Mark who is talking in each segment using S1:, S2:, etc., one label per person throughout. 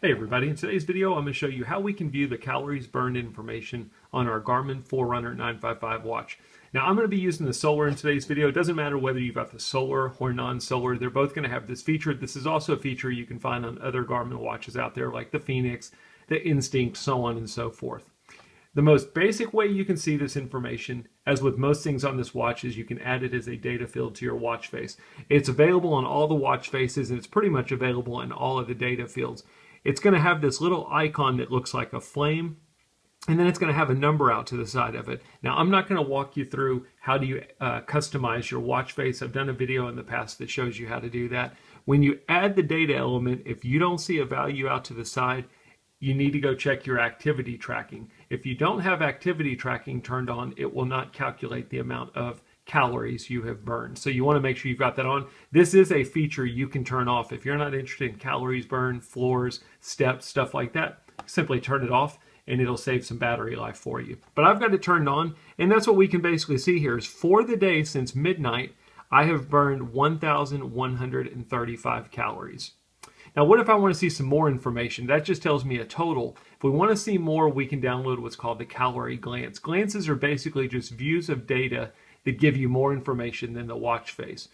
S1: Hey everybody, in today's video I'm going to show you how we can view the calories burned information on our Garmin Forerunner 955 watch. Now I'm going to be using the solar in today's video. It doesn't matter whether you've got the solar or non-solar, they're both going to have this feature. This is also a feature you can find on other Garmin watches out there like the Phoenix, the Instinct, so on and so forth. The most basic way you can see this information, as with most things on this watch, is you can add it as a data field to your watch face. It's available on all the watch faces and it's pretty much available in all of the data fields. It's going to have this little icon that looks like a flame, and then it's going to have a number out to the side of it. Now, I'm not going to walk you through how do you customize your watch face. I've done a video in the past that shows you how to do that. When you add the data element, if you don't see a value out to the side, you need to go check your activity tracking. If you don't have activity tracking turned on, it will not calculate the amount of calories you have burned. So you want to make sure you've got that on. This is a feature you can turn off. If you're not interested in calories burned, floors, steps, stuff like that, simply turn it off and it'll save some battery life for you. But I've got it turned on, and that's what we can basically see here is for the day since midnight, I have burned 1,135 calories. Now, what if I want to see some more information? That just tells me a total. If we want to see more, we can download what's called the calorie glance. Glances are basically just views of data that give you more information than the watch face.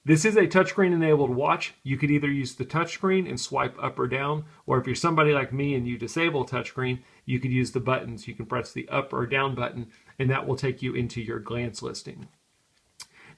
S1: This is a touchscreen enabled watch. You could either use the touchscreen and swipe up or down, or if you're somebody like me and you disable touchscreen, you could use the buttons. You can press the up or down button and that will take you into your glance listing.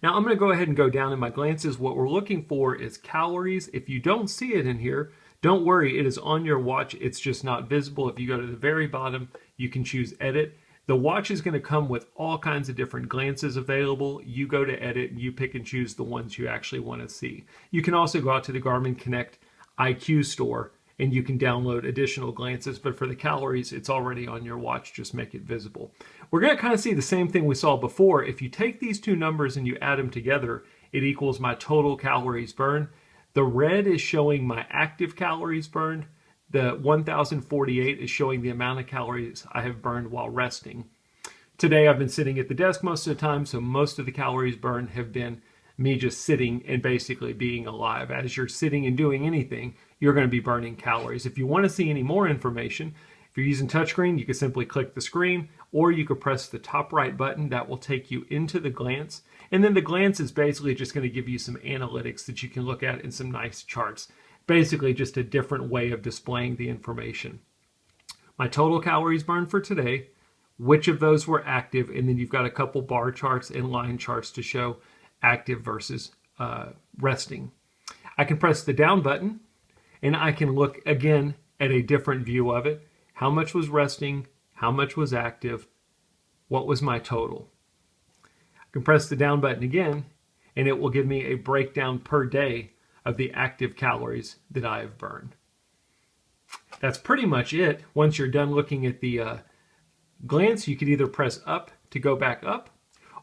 S1: Now I'm going to go ahead and go down in my glances. What we're looking for is calories. If you don't see it in here, don't worry, it is on your watch. It's just not visible. If you go to the very bottom, you can choose edit. The watch is going to come with all kinds of different glances available. You go to edit and you pick and choose the ones you actually want to see. You can also go out to the Garmin Connect IQ store and you can download additional glances, but for the calories, it's already on your watch. Just make it visible. We're going to kind of see the same thing we saw before. If you take these two numbers and you add them together, it equals my total calories burned. The red is showing my active calories burned. The 1,048 is showing the amount of calories I have burned while resting. Today I've been sitting at the desk most of the time, so most of the calories burned have been me just sitting and basically being alive. As you're sitting and doing anything, you're going to be burning calories. If you want to see any more information, if you're using touchscreen, you can simply click the screen, or you could press the top right button. That will take you into the glance. And then the glance is basically just going to give you some analytics that you can look at in some nice charts. Basically just a different way of displaying the information. My total calories burned for today, which of those were active, and then you've got a couple bar charts and line charts to show active versus resting. I can press the down button and I can look again at a different view of it. How much was resting? How much was active? What was my total? I can press the down button again and it will give me a breakdown per day of the active calories that I have burned. That's pretty much it. Once you're done looking at the glance, you could either press up to go back up,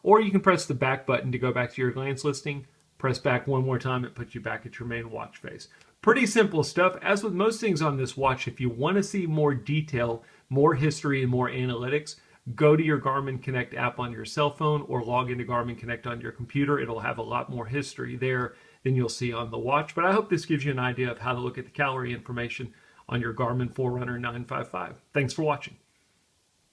S1: or you can press the back button to go back to your glance listing. Press back one more time, it puts you back at your main watch face. Pretty simple stuff. As with most things on this watch, if you want to see more detail, more history, and more analytics, go to your Garmin Connect app on your cell phone or log into Garmin Connect on your computer. It'll have a lot more history there than you'll see on the watch. But I hope this gives you an idea of how to look at the calorie information on your Garmin Forerunner 955. Thanks for watching.